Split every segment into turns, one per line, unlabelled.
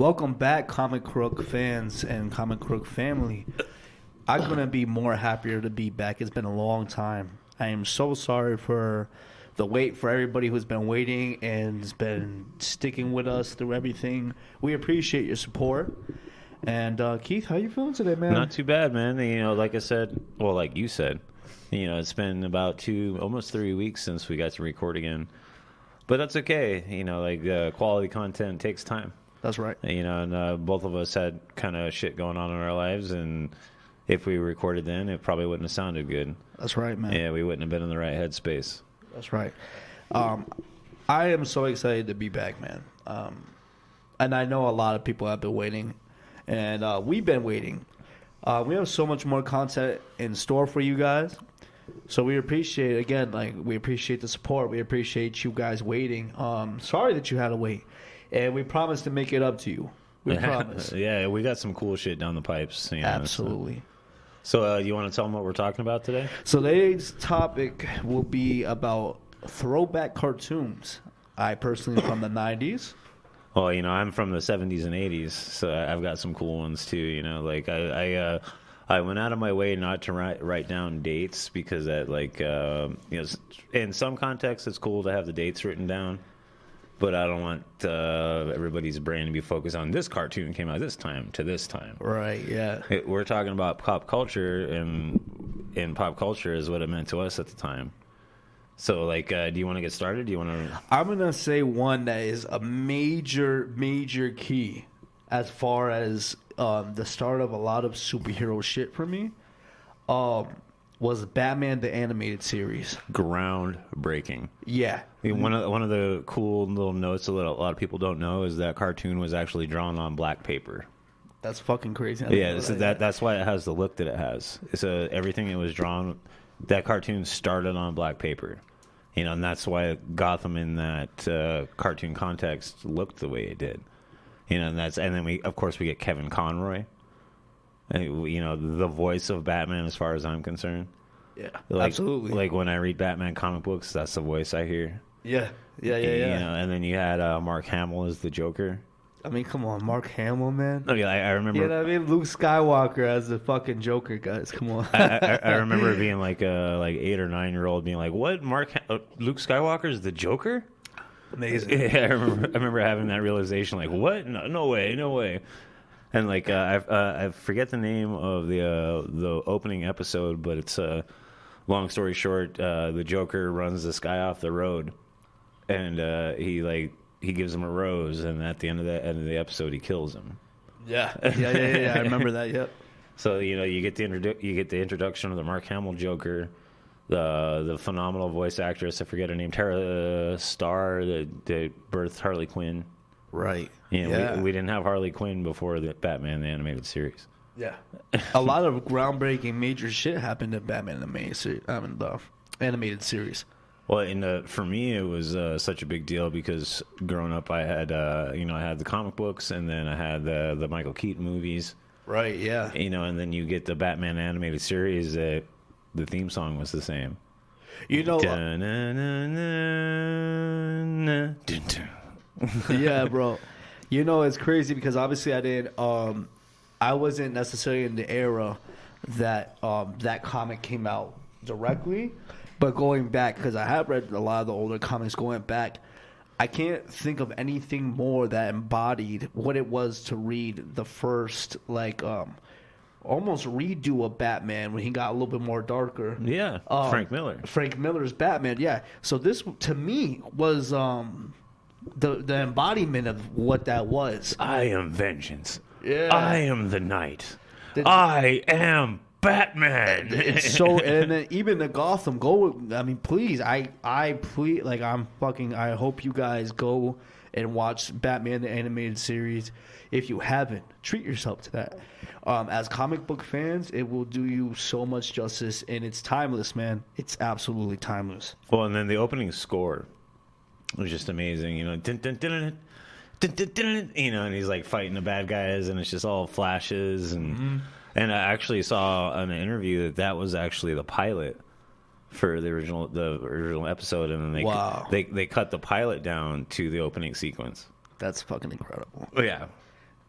Welcome back, Comic Crook fans and Comic Crook family. I'm going to be more happier to be back. It's been a long time. I am so sorry for the wait, for everybody who's been waiting and has been sticking with us through everything. We appreciate your support. And Keith, how you feeling today, man?
Not too bad, man. You know, like I said, well, like you said, you know, it's been about almost 3 weeks since we got to record again. But that's okay. You know, like quality content takes time.
That's right.
You know, and both of us had kind of shit going on in our lives, and if we recorded then, it probably wouldn't have sounded good.
That's right, man.
Yeah, we wouldn't have been in the right headspace.
That's right. I am so excited to be back, man. And I know a lot of people have been waiting, and we've been waiting. We have so much more content in store for you guys. So we appreciate, again, like, we appreciate the support. We appreciate you guys waiting. Sorry that you had to wait. And we promise to make it up to you. We promise.
Yeah, we got some cool shit down the pipes. You know,
Absolutely.
So you want to tell them what we're talking about today?
So today's topic will be about throwback cartoons. I personally am from the 90s.
Well, you know, I'm from the 70s and 80s, so I've got some cool ones too. You know, like I went out of my way not to write down dates because that, like, you know, in some contexts it's cool to have the dates written down, but I don't want everybody's brain to be focused on this cartoon came out this time to this time.
Right, yeah.
We're talking about pop culture, and pop culture is what it meant to us at the time. So, like, do you want to get started? Do you want to? I'm
going to say one that is a major, major key as far as the start of a lot of superhero shit for me was Batman the Animated Series.
Groundbreaking.
Yeah.
I mean, one of the cool little notes that a lot of people don't know is that cartoon was actually drawn on black paper.
That's fucking crazy.
Yeah, that's why it has the look that it has. So everything it was drawn, that cartoon started on black paper. You know, and that's why Gotham in that cartoon context looked the way it did. You know, and then we get Kevin Conroy. You know, the voice of Batman, as far as I'm concerned.
Yeah,
like,
absolutely.
Like when I read Batman comic books, that's the voice I hear.
Yeah. You know,
and then you had Mark Hamill as the Joker.
I mean, come on, Mark Hamill, man.
Oh, yeah, I remember.
You know what I mean? Luke Skywalker as the fucking Joker, guys. Come on.
I remember being like a 8 or 9 year old being like, "What? Luke Skywalker is the Joker?"
Amazing.
Yeah, I remember having that realization. Like, what? No way. And like, I forget the name of the opening episode, but it's long story short, the Joker runs this guy off the road, and he gives him a rose, and at the end of the episode, he kills him.
Yeah. I remember that. Yep.
So you know, you get the introduction of the Mark Hamill Joker, the phenomenal voice actress, I forget her name, Tara Starr, that birthed Harley Quinn.
Right.
You know, we didn't have Harley Quinn before the Batman the Animated Series.
Yeah. A lot of groundbreaking major shit happened in Batman the Animated Series.
Well, and for me, it was such a big deal because growing up, I had I had the comic books, and then I had the Michael Keaton movies.
Right. Yeah.
You know, and then you get the Batman Animated Series that the theme song was the same.
You know. Yeah, bro. You know, it's crazy because obviously I wasn't necessarily in the era that that comic came out directly, but going back, because I have read a lot of the older comics, going back, I can't think of anything more that embodied what it was to read the first, like, almost redo of Batman when he got a little bit more darker.
Yeah, Frank Miller's
Batman, yeah. So this, to me, was the embodiment of what that was.
I am vengeance.
Yeah.
I am the night. I am Batman.
It's so, and then even the Gotham, I mean, please, I hope you guys go and watch Batman the Animated Series. If you haven't, treat yourself to that. As comic book fans, it will do you so much justice, and it's timeless, man. It's absolutely timeless.
Well, and then the opening score was just amazing, you know. Dun, dun, dun, dun, dun, dun, dun, you know, and he's like fighting the bad guys, and it's just all flashes, and and I actually saw in an interview that was actually the pilot for the original episode, and then they cut the pilot down to the opening sequence.
That's fucking incredible.
Yeah.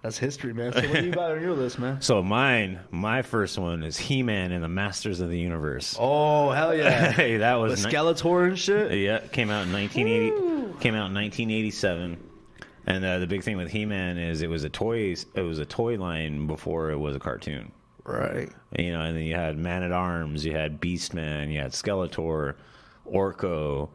That's history, man. So what do you got on your list, man?
So my first one is He-Man and the Masters of the Universe.
Oh, hell yeah.
Hey, that was...
With Skeletor and shit?
Yeah, came out in 1980. Came out in 1987. And the big thing with He-Man is it was a toy line before it was a cartoon.
Right.
You know, and then you had Man-at-Arms, you had Beastman, you had Skeletor, Orko,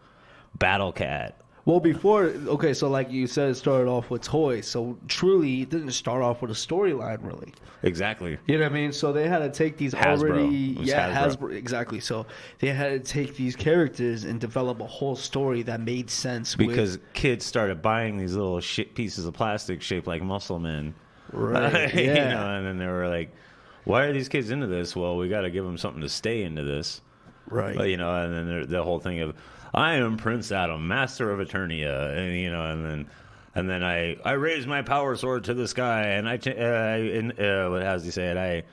Battle Cat.
Well, okay, so like you said, it started off with toys. So truly, it didn't start off with a storyline, really.
Exactly.
You know what I mean? So they had to take these
Hasbro.
Exactly. So they had to take these characters and develop a whole story that made sense.
Because kids started buying these little shit pieces of plastic shaped like muscle men.
Right.
You
Yeah.
know, and then they were like, why are these kids into this? Well, we got to give them something to stay into this.
Right.
But, you know, and then the whole thing of, I am Prince Adam, master of Eternia, and you know, and then I raise my power sword to the sky, and what has he say?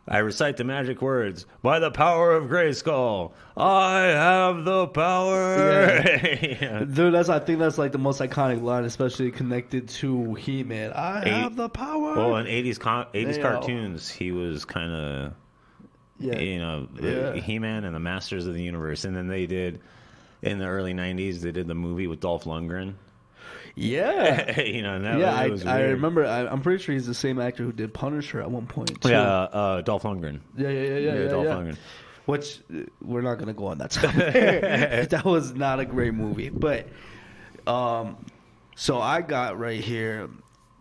I recite the magic words by the power of Grayskull. I have the power.
Yeah. Dude, I think that's like the most iconic line, especially connected to He-Man. I have the power.
Well, in 80s cartoons, he was kind of, you know, He-Man and the Masters of the Universe, and then they did. In the early 90s, they did the movie with Dolph Lundgren.
Yeah.
You know, and that
I remember. I'm pretty sure he's the same actor who did Punisher at one point, too.
Yeah, Dolph Lundgren.
Yeah,
Dolph Lundgren.
Which, we're not going to go on that topic. That was not a great movie. But, so I got right here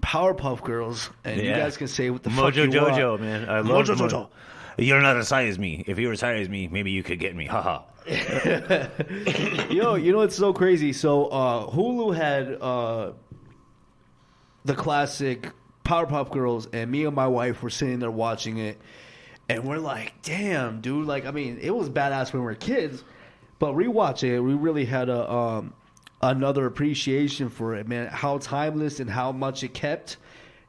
Powerpuff Girls, and you guys can say what the fuck you
Mojo
want.
Jojo, man. I love
Mojo Jojo.
You're not as high as me. If you were as high as me, maybe you could get me. Haha.
Yo, you know it's so crazy. So Hulu had the classic Powerpuff Girls, and me and my wife were sitting there watching it, and we're like, "Damn, dude!" Like, I mean, it was badass when we were kids, but rewatching it, we really had another appreciation for it, man. How timeless and how much it kept.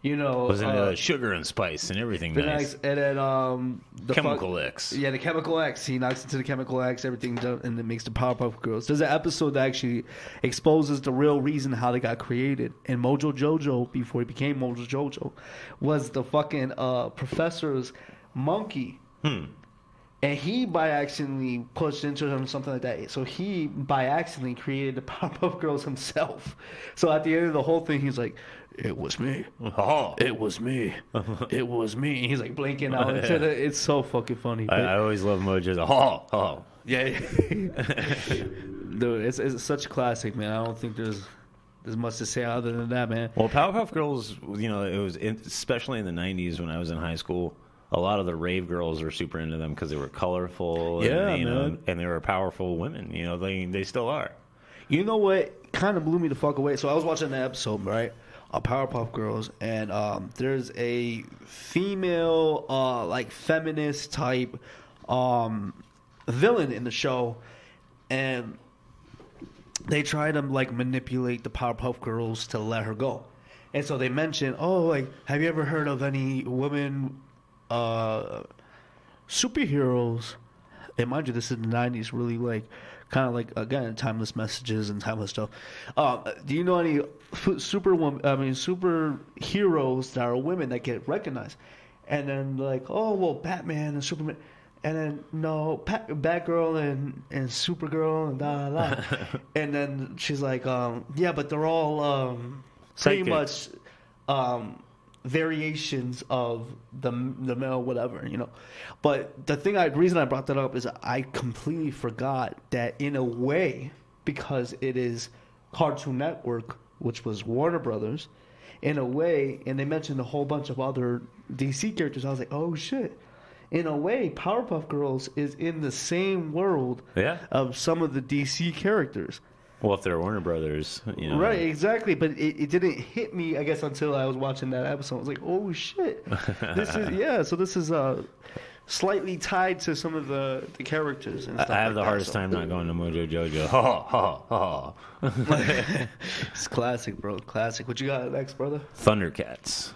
You know,
wasn't sugar and spice and everything nice.
And then the
Chemical X.
Yeah, the Chemical X. He knocks into the Chemical X, everything done, and it makes the Powerpuff Girls. There's an episode that actually exposes the real reason how they got created. And Mojo Jojo, before he became Mojo Jojo, was the fucking professor's monkey. And he by accidentally pushed into him something like that. So he by accidentally created the Powerpuff Girls himself. So at the end of the whole thing, he's like, "It was me.
Oh.
It was me. It was me." And he's like blinking out. It's so fucking funny.
I always love Mojo's.
Yeah. Dude, it's such a classic, man. I don't think there's much to say other than that, man.
Well, Powerpuff Girls, you know, it was especially in the 90s when I was in high school. A lot of the rave girls were super into them because they were colorful, and, you know, and they were powerful women. You know, they still are.
You know what kind of blew me the fuck away? So I was watching the episode, right, of Powerpuff Girls, and there's a female, like feminist type villain in the show, and they try to like manipulate the Powerpuff Girls to let her go. And so they mention, oh, like, have you ever heard of any women superheroes? And mind you, this is the 90s, really like kind of like, again, timeless messages and timeless stuff. Do you know any superheroes that are women that get recognized? And then like, oh, well, Batman and Superman. And then, no, Batgirl and Supergirl and da. And then she's like, yeah, but they're all pretty much variations of the male whatever, you know. But the reason I brought that up is I completely forgot that in a way, because it is Cartoon Network, which was Warner Brothers, in a way, and they mentioned a whole bunch of other DC characters, I was like, oh shit. In a way, Powerpuff Girls is in the same world of some of the DC characters.
Well, if they're Warner Brothers, you know.
Right, exactly. But it didn't hit me, I guess, until I was watching that episode. I was like, oh, shit. So this is slightly tied to some of the characters and stuff.
I have the hardest time not going to Mojo Jojo. Ha.
It's classic, bro. Classic. What you got next, brother?
Thundercats.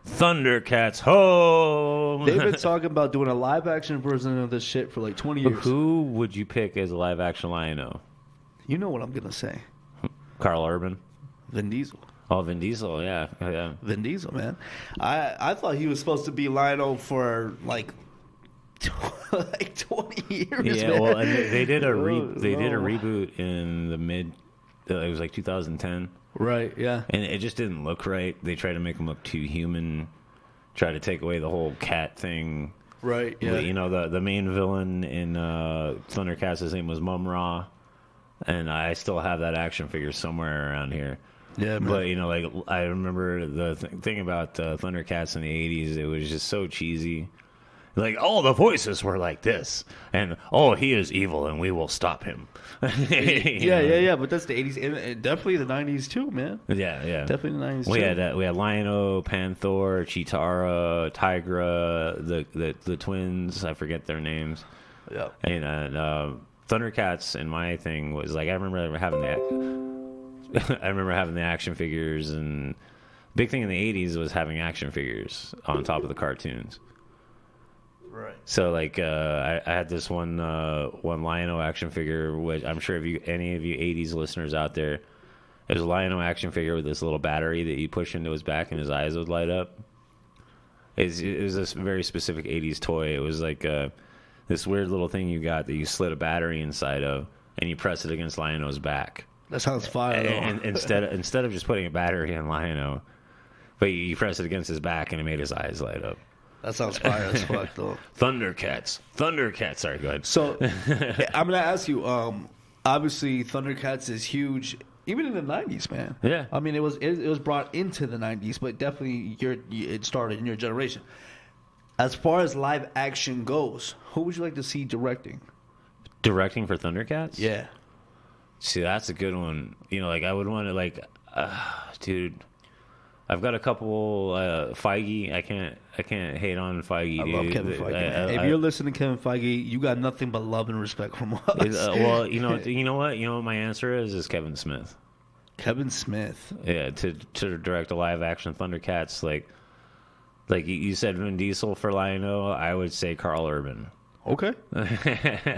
Thundercats, ho!
They've been talking about doing a live-action version of this shit for like 20 years.
Who would you pick as a live-action Lion-O?
You know what I'm going to say.
Carl Urban?
Vin Diesel.
Oh, Vin Diesel, yeah.
Vin Diesel, man. I thought he was supposed to be Lionel for like 20 years.
Yeah,
man.
well, and they did a reboot in the mid. It was like 2010.
Right. Yeah.
And it just didn't look right. They tried to make him look too human. Try to take away the whole cat thing.
Right. Yeah.
But, you know, the main villain in Thundercats, his name was Mum-Ra, and I still have that action figure somewhere around here.
Yeah, man.
But, you know, like, I remember the thing about Thundercats in the 80s, it was just so cheesy. Like, all the voices were like this. And, oh, he is evil, and we will stop him.
Yeah. But that's the 80s. And definitely the 90s, too, man.
Yeah.
Definitely the 90s,
We
too.
had Lion-O, Panther, Cheetara, Tigra, the twins. I forget their names.
Yeah.
And Thundercats, and my thing was, like, I remember having the action figures, and big thing in the 80s was having action figures on top of the cartoons.
Right.
So, like, I had this one Lion-O action figure, which I'm sure if any of you 80s listeners out there, it was a Lion-O action figure with this little battery that you push into his back and his eyes would light up. It was this very specific 80s toy. It was like this weird little thing you got that you slid a battery inside of, and you press it against Lion-O's back.
That sounds fire, though.
And instead of just putting a battery in Lion-O, but you press it against his back and it made his eyes light up.
That sounds fire as fuck, though.
Thundercats. Sorry, go ahead.
So, I'm going to ask you, obviously, Thundercats is huge, even in the 90s, man.
Yeah.
I mean, it was brought into the 90s, but definitely it started in your generation. As far as live action goes, who would you like to see directing?
Directing for Thundercats?
Yeah.
See, that's a good one. You know, like, I would want to, like, dude, I've got a couple, Feige. I can't hate on Feige,
I
dude.
love Kevin Feige. If you're listening to Kevin Feige, you got nothing but love and respect from us.
Well, you know what my answer is Kevin Smith.
Kevin Smith.
Yeah, to direct a live action Thundercats, like you said Vin Diesel for Lion-O, I would say Carl Urban.
Okay.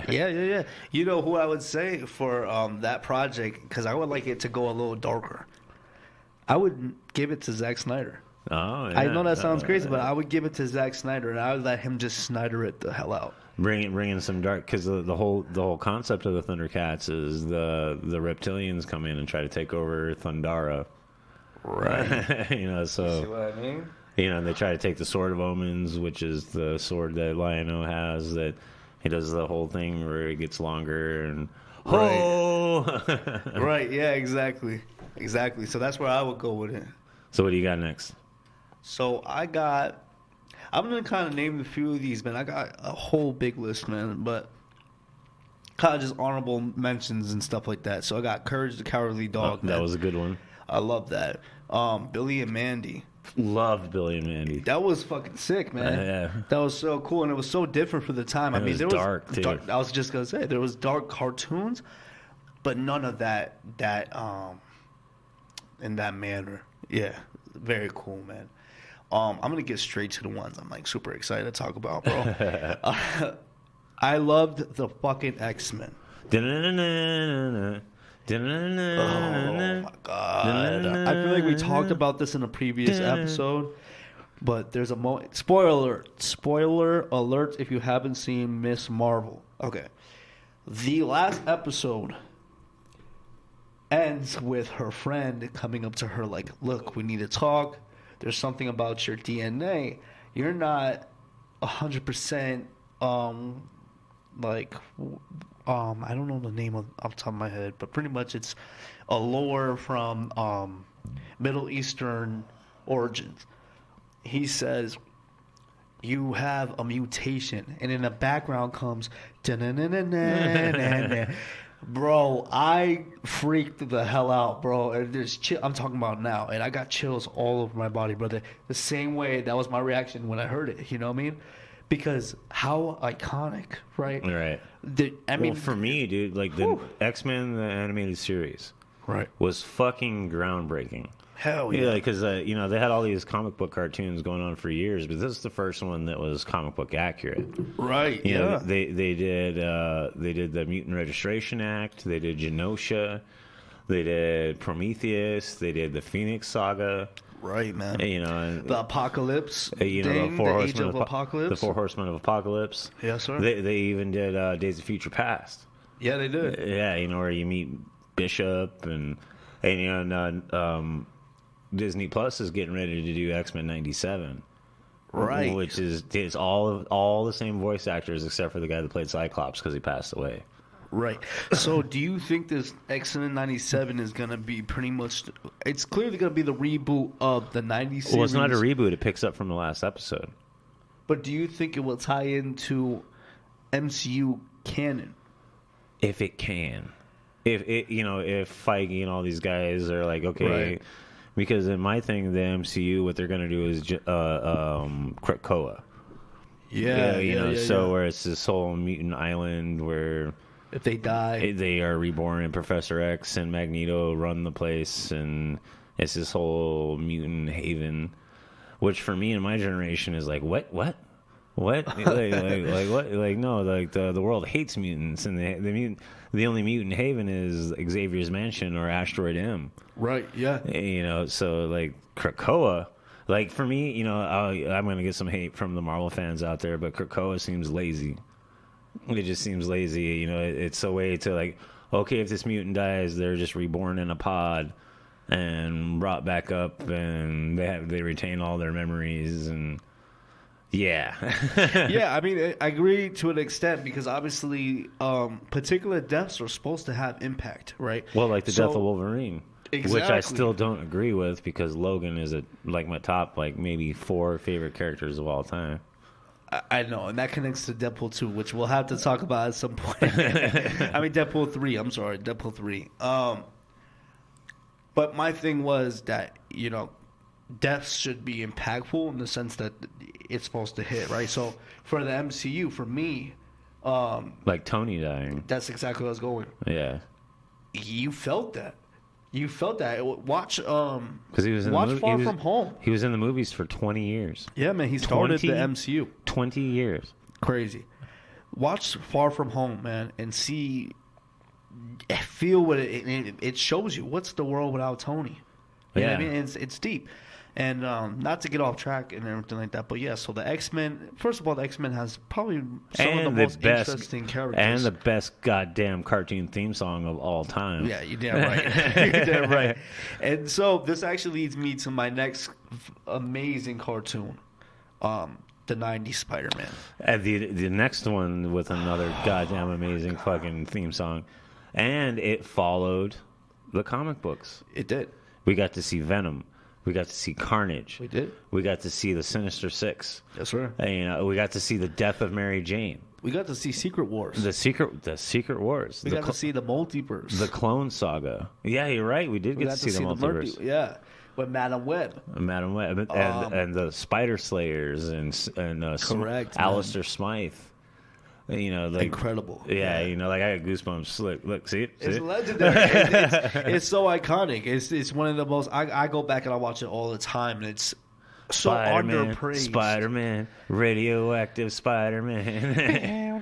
Yeah. You know who I would say for that project, because I would like it to go a little darker. I would give it to Zack Snyder.
Oh, yeah.
I know that sounds crazy, but I would give it to Zack Snyder, and I would let him just Snyder it the hell out.
Bring in some dark, because the whole concept of the Thundercats is the reptilians come in and try to take over Thundara.
Right.
You know, so
See what I mean?
you know, and they try to take the Sword of Omens, which is the sword that Lion-O has. That he does the whole thing where it gets longer and
Right. Yeah. Exactly. So that's where I would go with it.
So what do you got next?
So I'm gonna kind of name a few of these, man. I got a whole big list, man, but kind of just honorable mentions and stuff like that. So I got Courage the Cowardly Dog.
That was a good one.
I love that. Billy and Mandy.
Loved Billy and Mandy.
That was fucking sick, man.
Yeah.
That was so cool, and it was so different for the time.
And
I mean,
it
there
was
was
dark, too.
I was just gonna say there was dark cartoons, but none of that in that manner. Yeah, very cool, man. I'm gonna get straight to the ones I'm like super excited to talk about, bro. I loved the fucking X-Men. Oh my god! I feel like we talked about this in a previous episode, but there's a moment. Spoiler alert! If you haven't seen Miss Marvel, okay. The last episode ends with her friend coming up to her like, "Look, we need to talk. There's something about your DNA. You're not 100%. I don't know the name off the top of my head, but pretty much it's a lore from Middle Eastern origins. He says, you have a mutation, and in the background comes, bro, I freaked the hell out, bro. And there's I'm talking about now, and I got chills all over my body, brother. The same way that was my reaction when I heard it, you know what I mean? Because how iconic, right?
Right.
I mean,
for me, dude, like the X-Men, the animated series,
right,
was fucking groundbreaking.
Hell yeah.
Because they had all these comic book cartoons going on for years, but this is the first one that was comic book accurate.
Right.
You know, they did the Mutant Registration Act. They did Genosha. They did Prometheus. They did the Phoenix Saga.
Right, man.
You know,
the Apocalypse.
You know,
thing, the Age of Apocalypse.
The 4 Horsemen of Apocalypse.
Yes, sir.
They even did Days of Future Past.
Yeah, they did.
Yeah, you know, where you meet Bishop and you know, Disney Plus is getting ready to do X-Men 97.
Right.
Which is all the same voice actors except for the guy that played Cyclops because he passed away.
Right. So do you think this X-Men 97 is going to be pretty much... It's clearly going to be the reboot of the 90s series.
Well, it's not a reboot. It picks up from the last episode.
But do you think it will tie into MCU canon?
If it can. If Feige and all these guys are like, okay...
Right.
Because in my thing, the MCU, what they're going to do is Krakoa. So where it's this whole mutant island where...
If they die,
they are reborn, and Professor X and Magneto run the place, and it's this whole mutant haven, which for me and my generation is like, what, like what, like no, like the world hates mutants, and the only mutant haven is Xavier's Mansion or Asteroid M.
Right. Yeah.
You know, so like Krakoa. Like for me, you know, I'm gonna get some hate from the Marvel fans out there, but Krakoa seems lazy. It just seems lazy, you know. It's a way to like, okay, if this mutant dies, they're just reborn in a pod and brought back up, and they retain all their memories, and yeah.
Yeah, I mean, I agree to an extent because obviously, particular deaths are supposed to have impact, right?
Well, like the death of Wolverine.
Exactly.
Which I still don't agree with because Logan is like my top like maybe 4 favorite characters of all time.
I know, and that connects to Deadpool 2, which we'll have to talk about at some point. I mean, Deadpool 3. I'm sorry, Deadpool 3. But my thing was that, you know, deaths should be impactful in the sense that it's supposed to hit, right? So for the MCU, for me...
like Tony dying.
That's exactly where I was going.
Yeah.
You felt that. You felt that. Watch
because he was in
Far From Home.
He was in the movies for 20 years.
Yeah, man. He started the MCU.
20 years.
Crazy. Watch Far From Home, man, and feel what it shows you. What's the world without Tony? You know what I mean? It's deep. And not to get off track and everything like that, but yeah, so the X-Men, first of all, the X-Men has probably some of the most interesting characters.
And the best goddamn cartoon theme song of all time.
Yeah, you're damn right. You're damn right. And so this actually leads me to my next amazing cartoon, the 90s Spider-Man.
And the next one with another goddamn amazing fucking theme song. And it followed the comic books.
It did.
We got to see Venom. We got to see Carnage.
We did.
We got to see the Sinister Six.
Yes, sir.
And, you know, we got to see the death of Mary Jane.
We got to see Secret Wars.
The Secret Wars.
We got to see the multiverse.
The Clone Saga. Yeah, you're right. We did get to see the multiverse.
Yeah, with Madam Web.
And the Spider Slayers and
correct,
Alistair Smythe. You know, like
incredible.
Yeah, you know, like I got goosebumps. Look, see it?
It's legendary. It's so iconic. It's one of the most. I go back and I watch it all the time, and it's so underpraised.
Spider-Man, radioactive Spider-Man.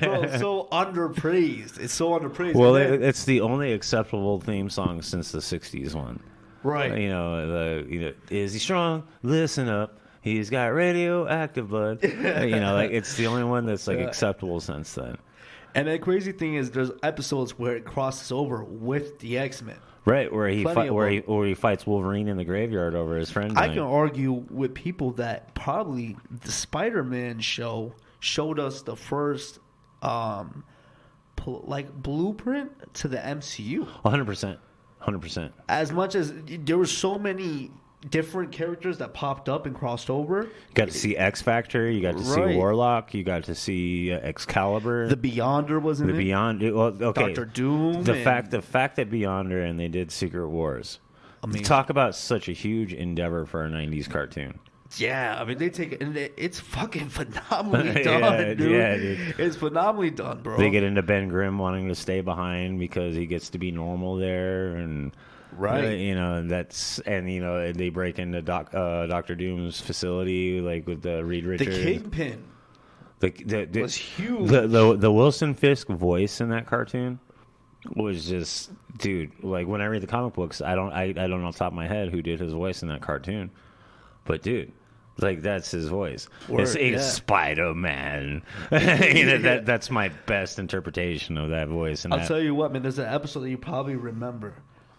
Bro, so underpraised. It's so underpraised.
Well, it's the only acceptable theme song since the '60s one.
Right.
You know, is he strong? Listen up. He's got radioactive blood. You know, like it's the only one that's like acceptable since then.
And the crazy thing is, there's episodes where it crosses over with the X-Men.
Right, where he fights Wolverine in the graveyard over his friend.
I can argue with people that probably the Spider-Man show showed us the first blueprint to the MCU.
100%.
As much as there were so many different characters that popped up and crossed over. You
got to see X Factor. You got to see Warlock. You got to see Excalibur.
The Beyonder was in it.
Well, okay.
Dr. Doom.
The fact that Beyonder and they did Secret Wars. I mean, talk about such a huge endeavor for a 90s cartoon.
Yeah, I mean, they take it, and it's fucking phenomenally done, dude. Yeah, dude. It's phenomenally done, bro.
They get into Ben Grimm wanting to stay behind because he gets to be normal there, and
right,
you know, they break into Doctor Doom's facility, like with the Reed Richards,
the Kingpin. was huge.
The Wilson Fisk voice in that cartoon was just, dude. Like when I read the comic books, I don't know off the top of my head who did his voice in that cartoon, but dude, like that's his voice. It's Spider-Man. That's my best interpretation of that voice.
I'll tell you what, man. There's an episode that you probably remember.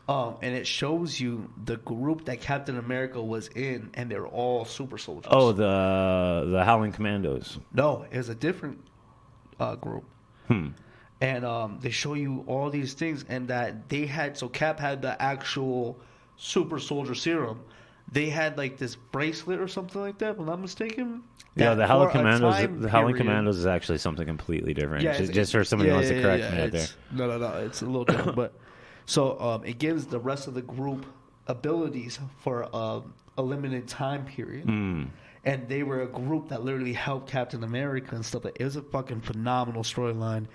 And it shows you the group that Captain America was in, and they're all super soldiers.
Oh, the Howling Commandos.
No, it was a different group. And they show you all these things, and that they had, so Cap had the actual super soldier serum. They had like this bracelet or something like that, if I'm not mistaken.
Yeah, the Howling Commandos. The Howling Commandos is actually something completely different. Yeah, just for somebody who wants to correct me out there.
No, it's a little different, but. So it gives the rest of the group abilities for a limited time period. And they were a group that literally helped Captain America and stuff. It was a fucking phenomenal storyline.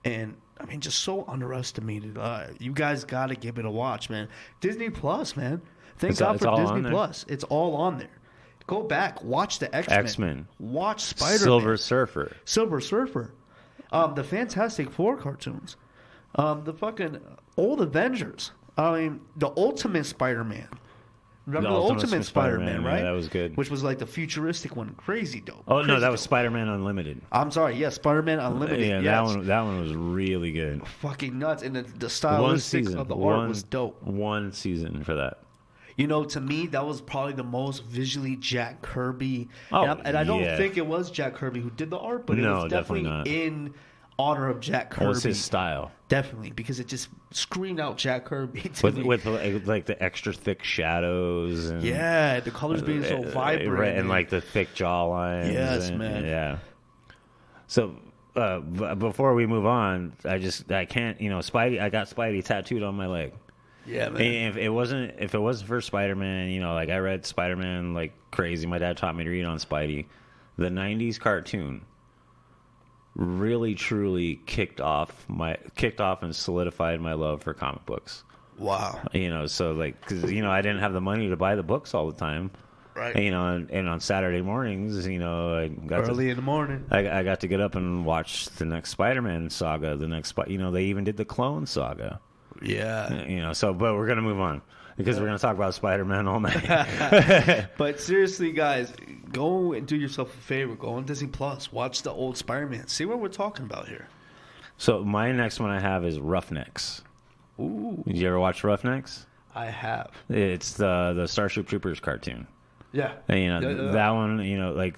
And, I mean, just so underestimated. You guys got to give it a watch, man. Disney Plus, man. Thank God for Disney Plus. It's all on there. Go back. Watch the X-Men. Watch Spider-Man.
Silver Surfer.
The Fantastic Four cartoons. The fucking old Avengers. I mean, the Ultimate Spider-Man. Remember the Ultimate Spider-Man, right?
Yeah, that was good.
Which was like the futuristic one. Crazy dope.
Oh, no, that was Spider-Man Unlimited.
I'm sorry. Yeah, Spider-Man Unlimited.
Yeah, yes. that one was really good.
Fucking nuts. And the stylistics of the art was dope.
One season for that.
You know, to me, that was probably the most visually Jack Kirby.
Oh,
and I don't think it was Jack Kirby who did the art, but it was definitely in honor of Jack Kirby.
What's his style?
Definitely, because it just screamed out Jack Kirby
with like the extra thick shadows and
the colors being so vibrant,
right, and like the thick jawlines.
Yes, man.
Yeah. So before we move on, I can't, Spidey. I got Spidey tattooed on my leg.
Yeah, man.
And if it wasn't for Spider-Man, like I read Spider-Man like crazy. My dad taught me to read on Spidey. The '90s cartoon really truly kicked off and solidified my love for comic books.
Wow.
So like, because I didn't have the money to buy the books all the time,
right?
And on Saturday mornings, I got
early in the morning,
I got to get up and watch the next Spider-Man saga, they even did the Clone Saga.
Yeah.
But we're gonna move on because we're gonna talk about Spider-Man all night.
But seriously, guys, go and do yourself a favor. Go on Disney Plus. Watch the old Spider-Man. See what we're talking about here.
So my next one I have is Roughnecks.
Ooh.
Did you ever watch Roughnecks?
I have.
It's the Starship Troopers cartoon.
Yeah.
And, that one,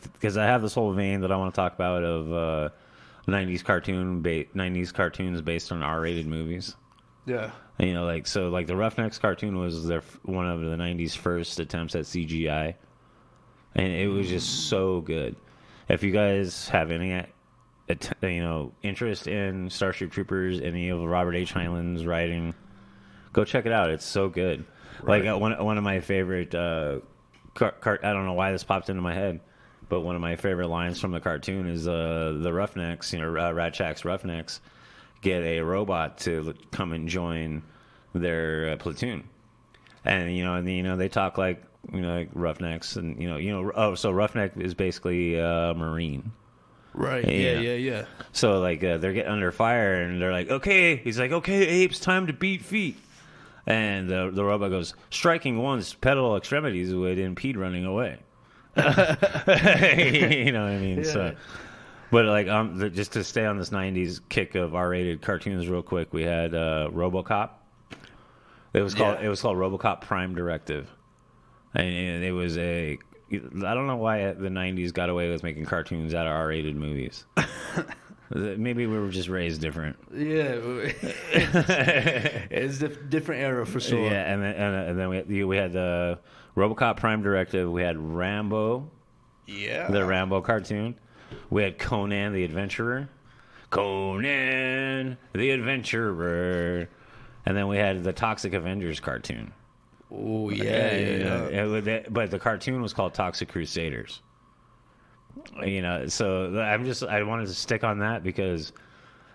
because I have this whole vein that I want to talk about of 90s cartoons based on R-rated movies.
Yeah.
The Roughnecks cartoon was one of the 90s first attempts at CGI. And it was just so good. If you guys have any, interest in Starship Troopers, any of Robert H. Heinlein's writing, go check it out. It's so good. Right. Like one of my favorite, I don't know why this popped into my head, but one of my favorite lines from the cartoon is the Roughnecks, Ratchak's Roughnecks, get a robot to come and join their platoon, and they talk like Roughnecks, and so Roughneck is basically a Marine,
right? Yeah.
So they're getting under fire, and they're like, okay, he's like, okay, apes, time to beat feet, and the robot goes, striking one's pedal extremities would impede running away. You know what I mean? Yeah. So. But just to stay on this '90s kick of R-rated cartoons, real quick, we had RoboCop. It was called RoboCop Prime Directive, and it was I don't know why the '90s got away with making cartoons out of R-rated movies. Maybe we were just raised different.
Yeah, it's a different era for sure.
Yeah, and then we had the RoboCop Prime Directive. We had Rambo.
Yeah,
the Rambo cartoon. We had Conan the Adventurer. And then we had the Toxic Avengers cartoon.
Oh, yeah.
But the cartoon was called Toxic Crusaders. So I wanted to stick on that because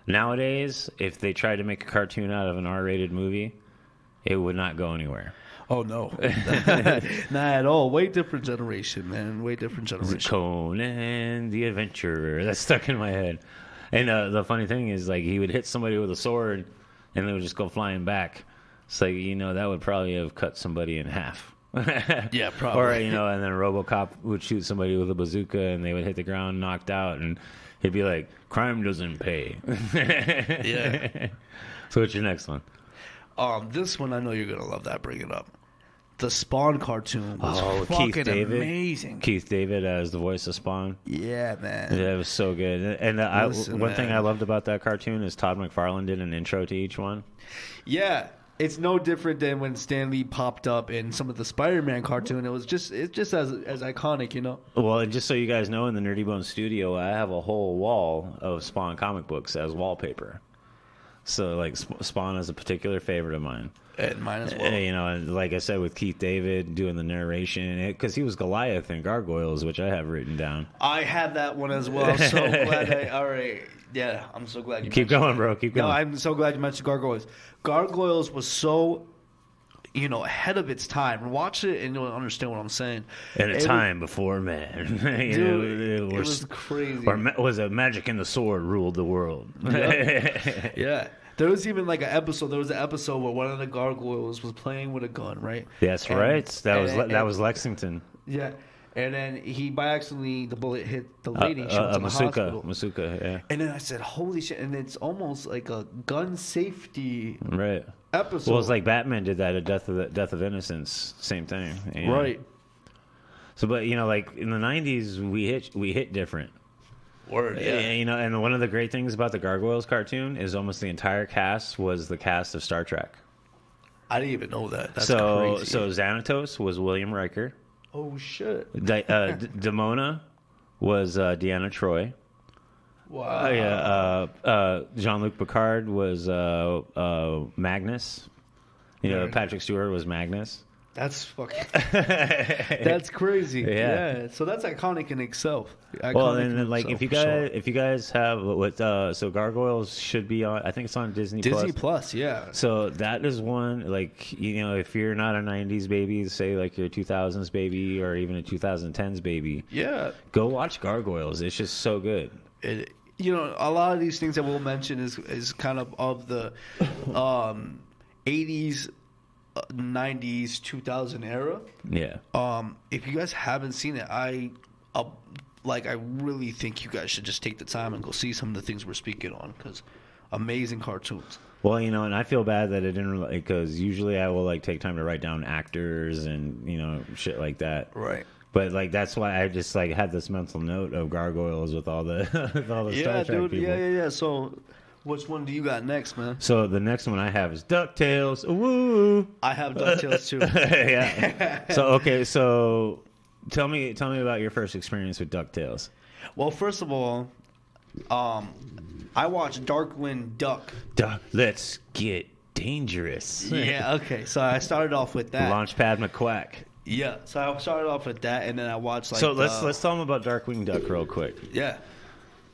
nowadays, if they tried to make a cartoon out of an R-rated movie, it would not go anywhere.
Oh no, not at all. Way different generation, man. Way different generation.
Conan the Adventurer. That's stuck in my head. And the funny thing is, like, he would hit somebody with a sword, and they would just go flying back. So that would probably have cut somebody in half.
Yeah, probably.
Or and then RoboCop would shoot somebody with a bazooka, and they would hit the ground, knocked out, and he'd be like, "Crime doesn't pay."
Yeah.
So what's your next one?
This one I know you're gonna love that. Bring it up. The Spawn cartoon was fucking amazing.
Keith David as the voice of Spawn.
Yeah, man.
Yeah, it was so good. And one thing I loved about that cartoon is Todd McFarlane did an intro to each one.
Yeah, it's no different than when Stan Lee popped up in some of the Spider-Man cartoon. It's just as iconic,
Well, and just so you guys know, in the Nerdy Bone studio, I have a whole wall of Spawn comic books as wallpaper. So, like, Spawn is a particular favorite of mine.
And mine as well.
And like I said, with Keith David doing the narration, because he was Goliath in Gargoyles, which I have written down.
I have that one as well. I'm so glad yeah, I'm so glad you
keep going, bro. Keep going.
No, I'm so glad you mentioned Gargoyles. Gargoyles was so, ahead of its time. Watch it and you'll understand what I'm saying.
In a time before man.
It was crazy.
Or was it Magic and the Sword ruled the world?
Yep. Yeah. There was even like an episode. There was an episode where one of the gargoyles was playing with a gun, right?
That's right. That was Lexington.
Yeah, and then by accidentally the bullet hit the lady. She went to the hospital.
Masuka, yeah.
And then I said, "Holy shit!" And it's almost like a gun safety episode.
Well, it's like Batman did that at Death of Innocence. Same thing.
Right.
So, but like in the '90s, we hit different.
Word, yeah.
And one of the great things about the Gargoyles cartoon is almost the entire cast was the cast of Star Trek.
I didn't even know that. That's crazy.
So Xanatos was William Riker.
Oh shit.
Demona was Deanna Troi.
Wow.
Jean-Luc Picard was Magnus. Patrick Stewart was Magnus.
That's fucking. That's crazy. Yeah. So that's iconic in itself.
Well, and then, like, if you guys have what, so Gargoyles should be on. I think it's on Disney Plus.
Disney Plus, yeah.
So that is one, like, if you're not a '90s baby, say like you're a 2000s baby or even a 2010s baby,
yeah,
go watch Gargoyles. It's just so good.
A lot of these things that we'll mention is kind of the 80s. 90s 2000 era.
Yeah.
If you guys haven't seen it, I really think you guys should just take the time and go see some of the things we're speaking on, because amazing cartoons.
Well, and I feel bad that it didn't, because usually I will take time to write down actors and shit like that.
Right.
But that's why I just had this mental note of Gargoyles with all the Star Trek people.
Yeah. So which one do you got next, man?
So the next one I have is Ducktales. Woo!
I have Ducktales too.
Yeah. So tell me about your first experience with Ducktales.
Well, first of all, I watched Darkwind Duck.
Let's get dangerous.
Yeah. Okay. So I started off with that.
Launchpad McQuack.
Yeah. So I started off with that, and then I watched
let's tell them about Darkwing Duck real quick.
Yeah.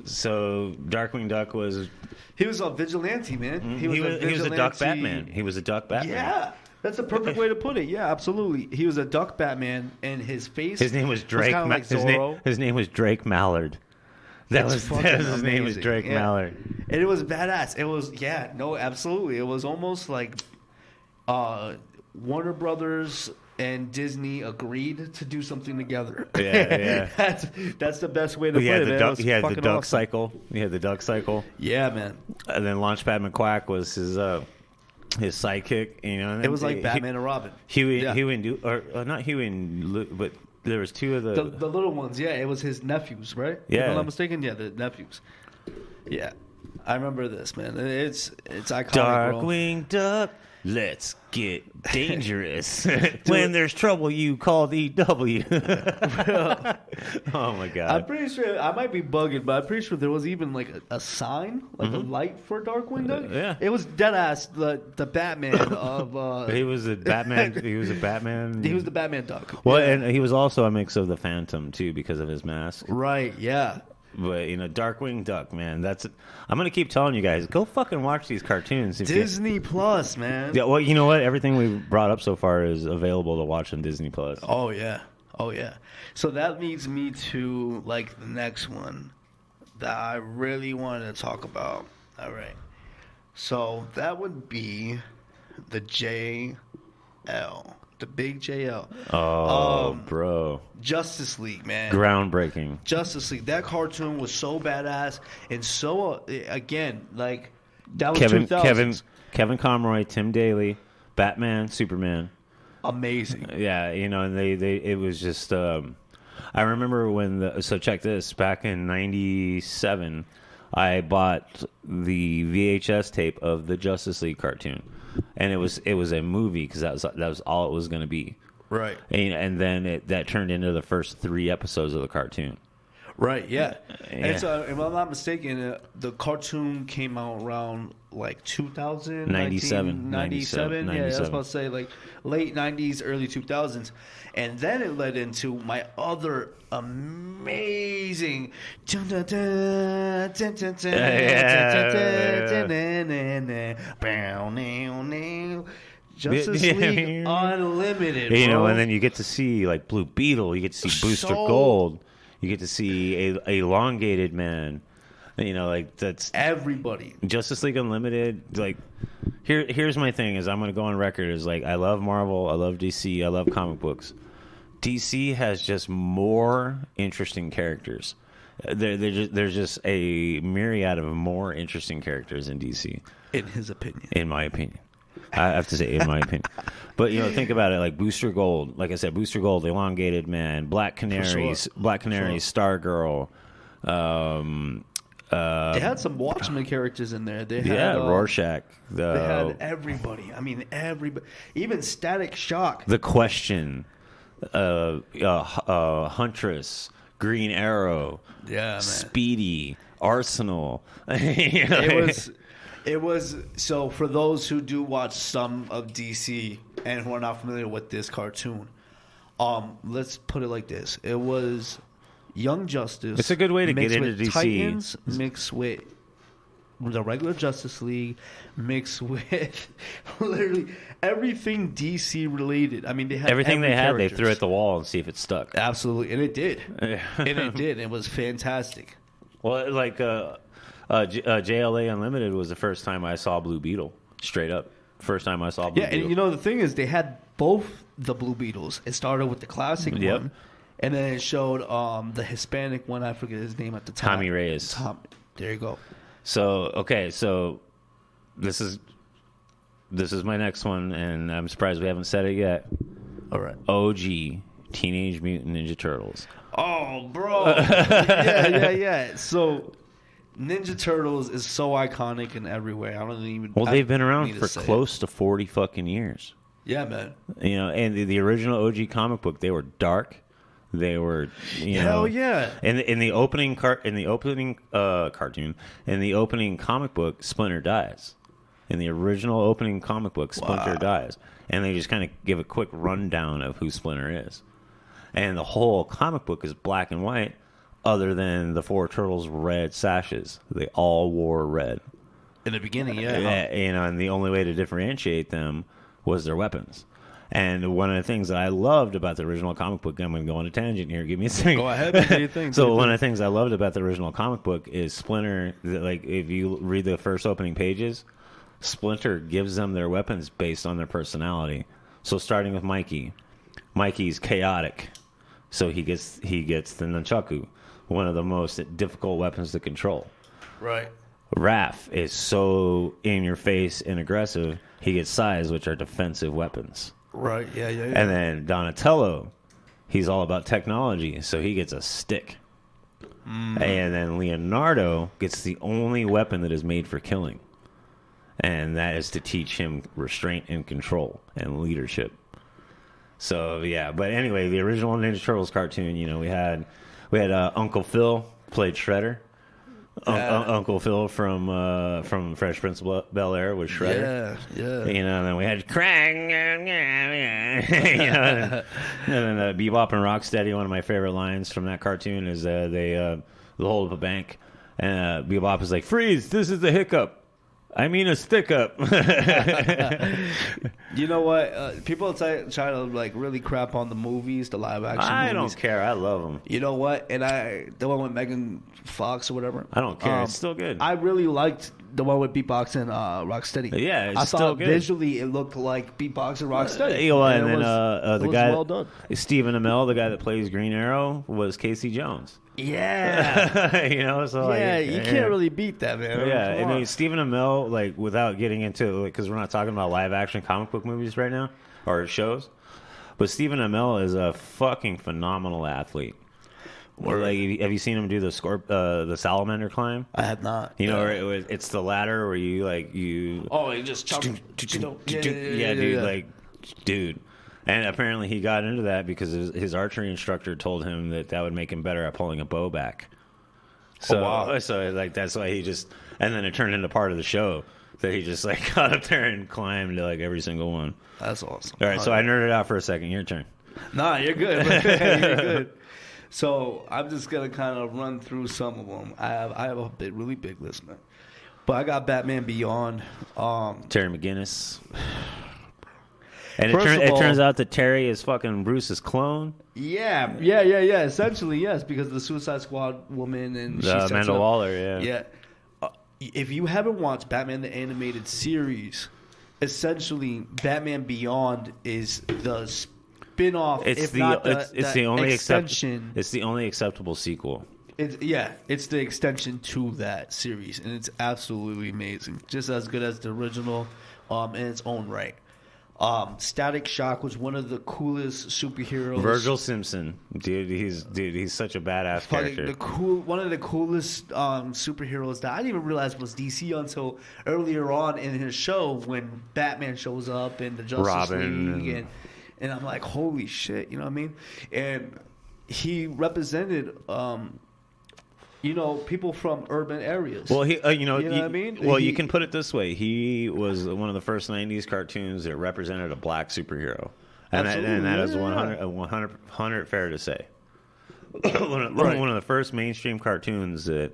So Darkwing Duck was.
He was a vigilante, man.
Mm-hmm. He was a Duck Batman. He was a Duck Batman.
Yeah, that's the perfect way to put it. Yeah, absolutely. He was a Duck Batman, and his face.
His name was Drake. His name was Drake Mallard. That was his name was Drake Mallard,
and it was badass. It was absolutely. It was almost like Warner Brothers and Disney agreed to do something together.
Yeah.
That's the best way to put it.
He had the Duck Cycle. He had the Duck Cycle.
Yeah, man.
And then Launchpad McQuack was his sidekick.
It was like Batman and Robin.
Huey and not Huey and Luke, but there was two of the
little ones. Yeah, it was his nephews, right?
Yeah,
if I'm not mistaken. Yeah, the nephews. Yeah, I remember this, man. It's iconic.
Darkwing Duck. Let's get dangerous. When there's trouble, you call the W. Oh, my God.
I'm pretty sure, I might be bugging, but I'm pretty sure there was even like a sign, like a light for Darkwing Duck.
Yeah.
It was deadass the Batman of...
He was a Batman. He was a Batman.
He was the Batman Duck.
Well, and he was also a mix of the Phantom, too, because of his mask.
Right, yeah.
But Darkwing Duck, man, I'm gonna keep telling you guys, go fucking watch these cartoons.
Disney Plus, man.
Yeah, well, you know what? Everything we've brought up so far is available to watch on Disney Plus.
Oh yeah. So that leads me to like the next one that I really wanted to talk about. All right. So that would be the JL, the big JL.
Oh, bro.
Justice League, man.
Groundbreaking.
Justice League. That cartoon was so badass and so again, like that was
Kevin
2000s.
Kevin Conroy, Tim Daly, Batman, Superman.
Amazing.
Yeah, and it was just I remember so check this, back in 97 I bought the VHS tape of the Justice League cartoon, and it was a movie because that was all it was going to be.
Right.
And then that turned into the first 3 episodes of the cartoon.
Right, yeah. And so, if I'm not mistaken, the cartoon came out around like 2000,
97.
Yeah, I was about to say like late 90s, early 2000s. And then it led into my other amazing Justice League Unlimited, bro.
And then you get to see like Blue Beetle, you get to see Booster Gold. You get to see a elongated man. Like that's
everybody.
Justice League Unlimited. Like here's my thing: is I'm going to go on record is like I love Marvel, I love DC, I love comic books. DC has just more interesting characters. There's just a myriad of more interesting characters in DC.
In his opinion.
In my opinion. I have to say, in my opinion. But, think about it. Like Booster Gold. Like I said, Booster Gold, Elongated Man, Black Canary, Stargirl.
They had some Watchmen characters in there. They had,
Rorschach.
They had everybody. I mean, everybody. Even Static Shock.
The Question. Huntress. Green Arrow.
Yeah, man.
Speedy. Arsenal.
It was so for those who do watch some of DC and who are not familiar with this cartoon, let's put it like this: it was Young Justice.
It's a good way to get into DC.
Titans mixed with the regular Justice League, mixed with literally everything DC related. I mean, they had
everything they had. They threw at the wall and see if it stuck.
Absolutely, and it did. And it did. It was fantastic.
Well, like. JLA Unlimited was the first time I saw Blue Beetle. Straight up. First time I saw Blue Beetle.
And the thing is, they had both the Blue Beetles. It started with the classic one, and then it showed the Hispanic one. I forget his name at the time.
Tommy Reyes.
There you go.
So, okay, so this is my next one, and I'm surprised we haven't said it yet.
All right.
OG, Teenage Mutant Ninja Turtles.
Oh, bro. Yeah. So... Ninja Turtles is so iconic in every way. I don't even.
Well, they've been around for close to 40 fucking years.
Yeah, man.
And the original OG comic book, they were dark. They were,
hell yeah.
In the opening cartoon, in the opening comic book, Splinter dies. In the original opening comic book, Splinter dies, and they just kind of give a quick rundown of who Splinter is. And the whole comic book is black and white. Other than the 4 turtles' red sashes, they all wore red.
In the beginning, yeah.
And the only way to differentiate them was their weapons. And one of the things that I loved about the original comic book, I'm going to go on a tangent here. Give me a second.
Go ahead. Do your thing.
So one of the things I loved about the original comic book is Splinter. Like if you read the first opening pages, Splinter gives them their weapons based on their personality. So starting with Mikey, Mikey's chaotic, so he gets the nunchaku. One of the most difficult weapons to control.
Right.
Raph is so in your face and aggressive, he gets sais, which are defensive weapons.
Right, yeah.
And then Donatello, he's all about technology, so he gets a stick. And then Leonardo gets the only weapon that is made for killing. And that is to teach him restraint and control and leadership. So, yeah. But anyway, the original Ninja Turtles cartoon, we had Uncle Phil played Shredder. Uncle Phil from Fresh Prince of Bel-Air was Shredder.
Yeah.
And then we had Krang. And then Bebop and Rocksteady. One of my favorite lines from that cartoon is they the whole of a bank, and Bebop is like, "Freeze! This is the hiccup. I mean a stick up."
You know what? People try to like really crap on the movies, the live action.
I
movies.
don't care. I love them.
You know what? And the one with Megan Fox or whatever.
I don't care. It's still good.
I really liked the one with Beatbox and Rocksteady.
Yeah, it's
I
still
thought
good.
visually it looked like Beatbox and Rocksteady.
And then the guy,
well done.
Stephen Amell, the guy that plays Green Arrow, was Casey Jones.
Yeah.
You know, so
Yeah,
like,
you can't really beat that, man.
Yeah,
Come
I mean,
on.
Stephen Amell, like, without getting into, because we're not talking about live action comic book movies right now, or shows, but Stephen Amell is a fucking phenomenal athlete. Or like, have you seen him do the salamander climb?
I have not.
You know, it's the ladder where you
Oh, you just
dude, like, dude. And apparently he got into that because his archery instructor told him that would make him better at pulling a bow back. So,
wow.
So like that's why he just, and then it turned into part of the show that he just like got up there and climbed like every single one.
That's awesome.
All right, so I nerded out for a second. Your turn.
Nah, you're good. You're good. So I'm just gonna kind of run through some of them. I have a really big list, man. But I got Batman Beyond.
Terry McGinnis. And
First of
it
all-
turns out that Terry is fucking Bruce's clone.
Yeah. Essentially, yes, because of the Suicide Squad woman and she sets
Amanda
up-
Waller, yeah.
Yeah. If you haven't watched Batman the Animated Series, essentially Batman Beyond is the spin-off.
It's
if
the
not
it's the only
extension.
It's the only acceptable sequel.
It's the extension to that series, and it's absolutely amazing. Just as good as the original, in its own right. Static Shock was one of the coolest superheroes.
Virgil Simpson, dude, he's such a badass character.
One of the coolest superheroes that I didn't even realize was DC until earlier on in his show when Batman shows up in the Justice
Robin
League, and I'm like, holy shit, you know what I mean? And he represented people from urban areas.
Well, he,
you know what I mean?
Well, you can put it this way: he was one of the first '90s cartoons that represented a black superhero, and that is 100 fair to say. One of the first mainstream cartoons that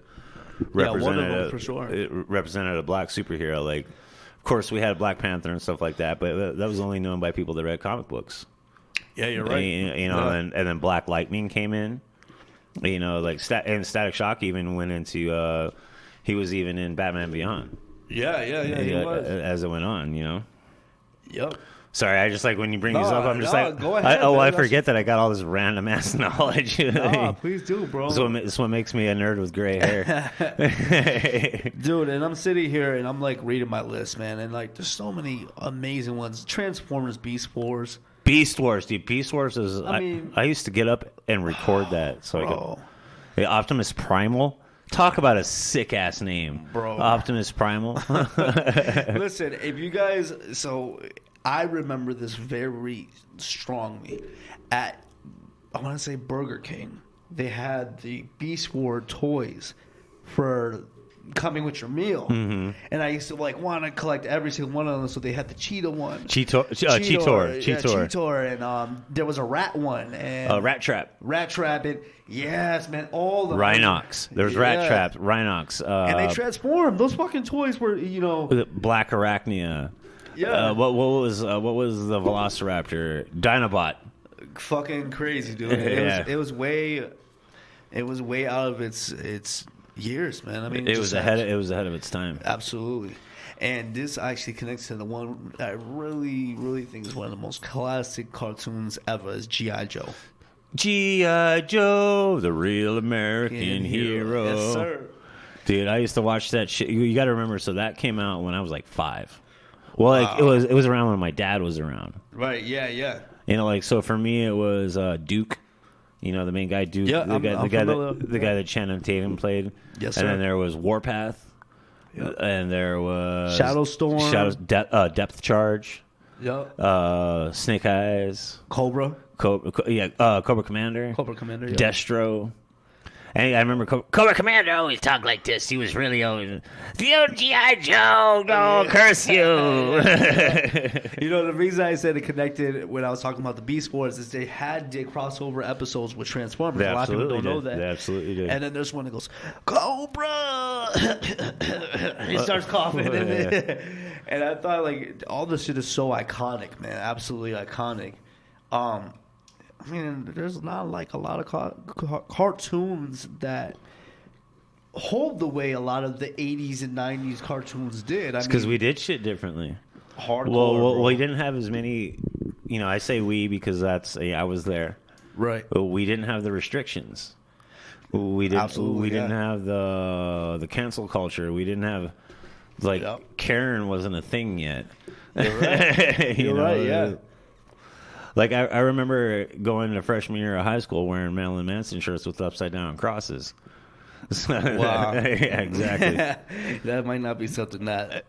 represented
for sure.
It represented a black superhero. Like, of course, we had Black Panther and stuff like that, but that was only known by people that read comic books.
Yeah, you're right.
And then Black Lightning came in. You know, like and Static Shock even went into. He was even in Batman Beyond.
Yeah, he was.
As it went on, you know.
Yep.
Sorry, I just like when you bring these up, I'm just like,
go ahead,
I forget that I got all this random ass knowledge.
No, please do, bro.
This is what makes me a nerd with gray hair.
Dude, and I'm sitting here and I'm like reading my list, man, and like there's so many amazing ones. Transformers, Beast Wars.
Beast Wars, dude. Beast Wars is. I used to get up and record that. So
bro.
Optimus Primal. Talk about a sick ass name,
bro.
Optimus Primal.
Listen, if you guys, I remember this very strongly. I want to say Burger King. They had the Beast Wars toys for coming with your meal, and I used to want to collect every single one of them. So they had the cheetah one, Cheetor, and there was a rat one, and
Rat Trap,
and yes, man, all the
Rhinox. There's Rat Trap, Rhinox,
and they transformed. Those fucking toys were,
Black Arachnia.
Yeah.
What was the Velociraptor? Dinobot.
Fucking crazy, dude. It was way out of its years, man. I mean,
it was ahead of its time.
Absolutely. And this actually connects to the one that I really, really think is one of the most classic cartoons ever is G.I. Joe.
G.I. Joe, the real American hero.
Yes, sir.
Dude, I used to watch that shit. You got to remember, so that came out when I was like 5. Well, wow. it was around when my dad was around.
Right, yeah.
So for me it was Duke. The main guy, Duke.
Yeah,
the guy that Channing Tatum played.
Yes, sir.
And then there was Warpath. Yep. And there was
Shadowstorm.
Depth Charge.
Yep.
Snake Eyes.
Cobra
Commander.
Cobra Commander. Yeah.
Destro. And I remember Cobra Commander always talked like this. He was really always, the old G.I. Joe, no, curse you.
You know, the reason I said it connected when I was talking about the Beast Wars is they did crossover episodes with Transformers.
They
a lot of people don't know that.
They absolutely did.
And then there's one that goes, Cobra! He starts coughing. And I thought, like, all this shit is so iconic, man. Absolutely iconic. I mean, there's not, like, a lot of cartoons that hold the way a lot of the 80s and 90s cartoons did.
It's because we did shit differently.
Hardcore.
Well, we didn't have as many, you know, I say we because I was there.
Right.
But we didn't have the restrictions. We didn't.
Absolutely,
we didn't have the cancel culture. We didn't have, like, Karen wasn't a thing yet.
You're right. You're right, yeah.
Like, I remember going to freshman year of high school wearing Marilyn Manson shirts with upside down crosses. So,
wow.
Yeah, exactly.
That might not be something that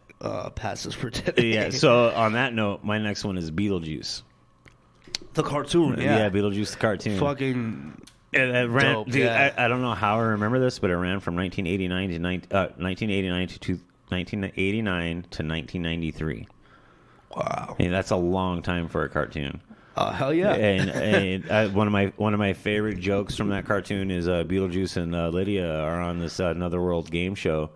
passes for today.
Yeah, so on that note, my next one is Beetlejuice.
The cartoon, yeah.
Yeah, Beetlejuice the cartoon.
Fucking
it ran,
dope,
dude,
yeah.
I don't know how I remember this, but it ran from 1989 to 1993.
Wow.
I mean, that's a long time for a cartoon.
Hell yeah.
And one of my favorite jokes from that cartoon is Beetlejuice and Lydia are on this Another World game show,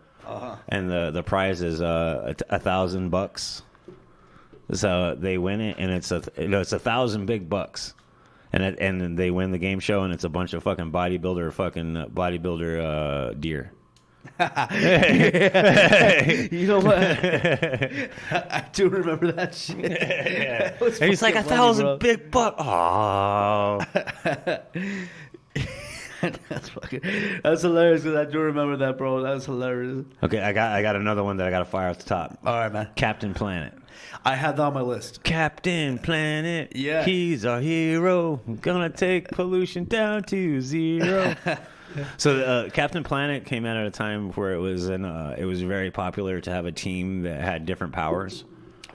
and the prize is $1,000. So they win it, and it's $1,000 big bucks, and then they win the game show, and it's a bunch of fucking bodybuilder deer.
You know what? I do remember that shit.
Yeah. And he's like, $1,000 big buck. Oh,
that's hilarious because I do remember that, bro. That's hilarious.
Okay, I got another one that I got to fire off the top.
All right, man.
Captain Planet.
I had that on my list.
Captain Planet.
Yeah.
He's our hero. Gonna take pollution down to zero. So Captain Planet came out at a time where it was very popular to have a team that had different powers.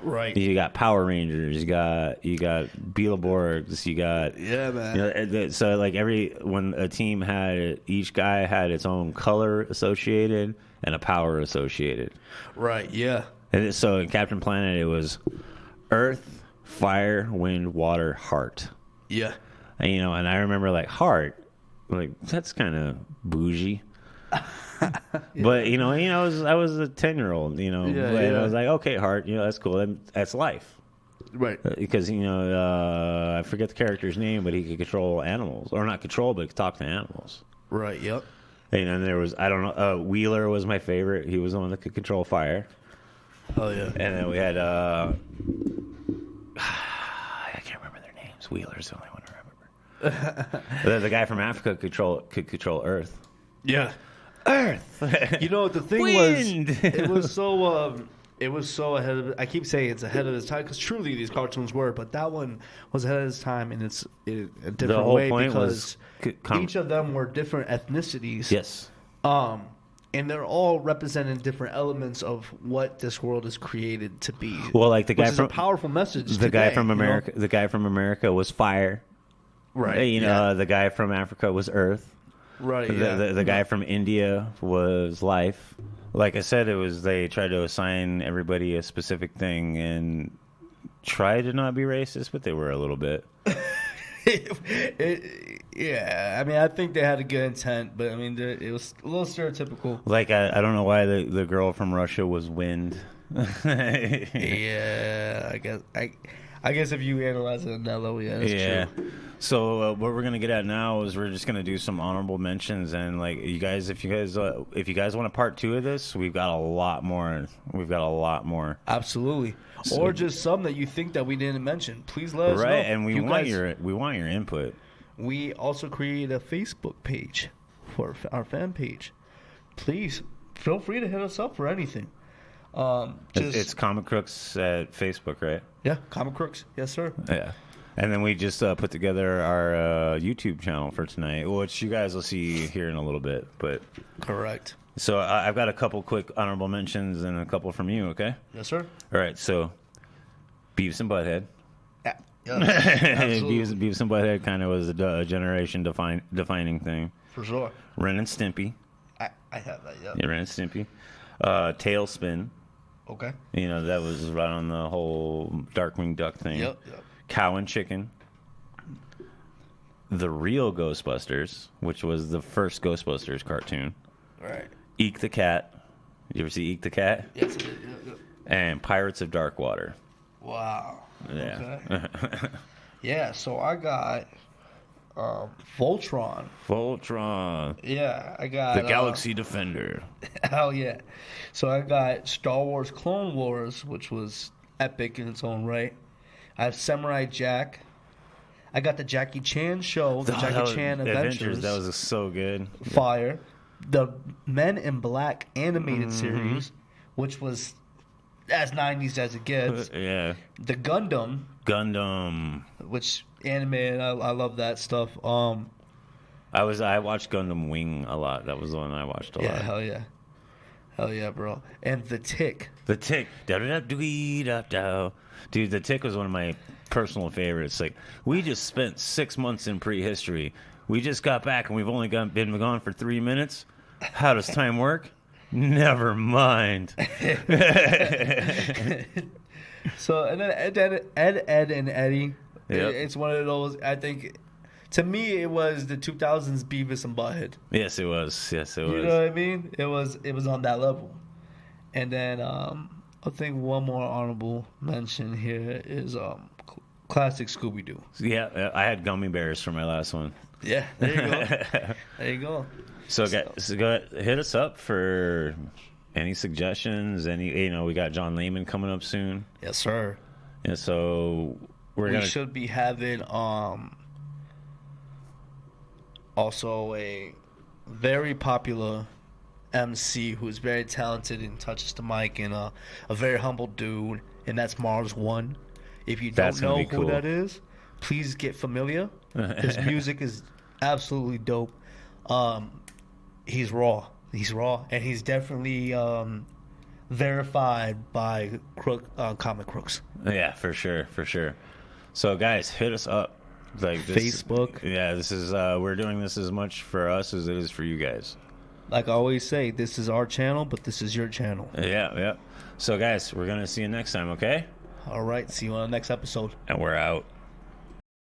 Right.
You got Power Rangers. You got Beetleborgs. You got
man.
You know, so like when a team each guy had its own color associated and a power associated.
Right. Yeah.
And so in Captain Planet it was Earth, Fire, Wind, Water, Heart.
Yeah.
And, you know, and I remember like Heart. Like, that's kind of bougie. Yeah. But, you know, I was a 10-year-old, you know, and I was like, okay, Heart, you know, that's cool. That's life.
Right.
Because, you know, I forget the character's name, but he could control animals. Or not control, but he could talk to animals.
Right, yep.
And there was, I don't know, Wheeler was my favorite. He was the one that could control fire.
Oh, yeah.
And then we had, I can't remember their names. Wheeler's the only one I remember. The guy from Africa could control Earth.
Yeah,
Earth.
You know the thing
Wind.
was, it was so ahead of. I keep saying it's ahead of its time because truly these cartoons were, but that one was ahead of its time in a different
The whole
way
point
because
was
each of them were different ethnicities.
Yes.
And they're all representing different elements of what this world is created to be.
Well, like the guy
which is
from
a powerful message.
The
today,
guy from America.
You know?
The guy from America was fire.
Right.
You know, the guy from Africa was Earth.
Right.
The guy from India was life. Like I said, they tried to assign everybody a specific thing and try to not be racist, but they were a little bit.
Yeah, I mean, I think they had a good intent, but I mean, it was a little stereotypical.
Like I don't know why the girl from Russia was Wind.
Yeah, I guess if you analyze it in that level, yeah, that's true.
So what we're gonna get at now is we're just gonna do some honorable mentions, and like if you guys want a part 2 of this, we've got a lot more.
Absolutely. Or just some that you think that we didn't mention. Please let us know.
Right, and we want your input.
We also created a Facebook page for our fan page. Please feel free to hit us up for anything.
It's Comic Crooks at Facebook, right?
Yeah, Comic Crooks. Yes, sir.
Yeah. And then we just put together our YouTube channel for tonight, which you guys will see here in a little bit. But
correct.
So I've got a couple quick honorable mentions and a couple from you, okay?
Yes, sir.
All right, so Beavis and Butthead.
Yeah,
Beavis and Butthead kind of was a generation defining thing.
For sure.
Ren and Stimpy.
I have that, yeah.
Yeah, Ren and Stimpy. Tailspin.
Okay.
You know, that was right on the whole Darkwing Duck thing.
Yep.
Cow and Chicken. The Real Ghostbusters, which was the first Ghostbusters cartoon.
Right.
Eek the Cat. You ever see Eek the Cat?
Yes, I did. Yeah.
And Pirates of Darkwater.
Wow.
Yeah.
Okay. Yeah, so I got Voltron.
Voltron.
Yeah, I got...
The Galaxy Defender.
Hell yeah. So I got Star Wars Clone Wars, which was epic in its own right. I have Samurai Jack. I got the Jackie Chan show, the Jackie Chan Adventures.
That was so good.
Fire. The Men in Black animated series, which was as 90s as it gets.
Yeah.
The Gundam, which animated, I love that stuff.
I watched Gundam Wing a lot. That was the one I watched a lot.
Yeah, hell yeah, bro. And The Tick.
The Tick. Dude, The Tick was one of my personal favorites. Like, we just spent 6 months in prehistory. We just got back and we've only been gone for 3 minutes. How does time work? Never mind.
So, and then Ed and Eddie.
Yep.
It's one of those, I think, to me, it was the 2000s Beavis and Butthead.
Yes, it was.
You know what I mean? It was on that level. And then I think one more honorable mention here is classic Scooby-Doo.
Yeah, I had gummy bears for my last one.
Yeah, there you go. There you go.
So go ahead, hit us up for any suggestions. We got John Layman coming up soon.
Yes, sir.
And so we
should be having also a very popular MC who's very talented and touches the mic, and a very humble dude, and that's Mars One. If you don't know who that is, please get familiar. His music is absolutely dope. He's raw, and he's definitely verified by Comic Crooks.
Yeah, for sure. So guys, hit us up. Like
Facebook.
Yeah, this is we're doing this as much for us as it is for you guys.
Like I always say, this is our channel, but this is your channel.
Yeah. So guys, we're gonna see you next time, okay?
All right, see you on the next episode.
And we're out.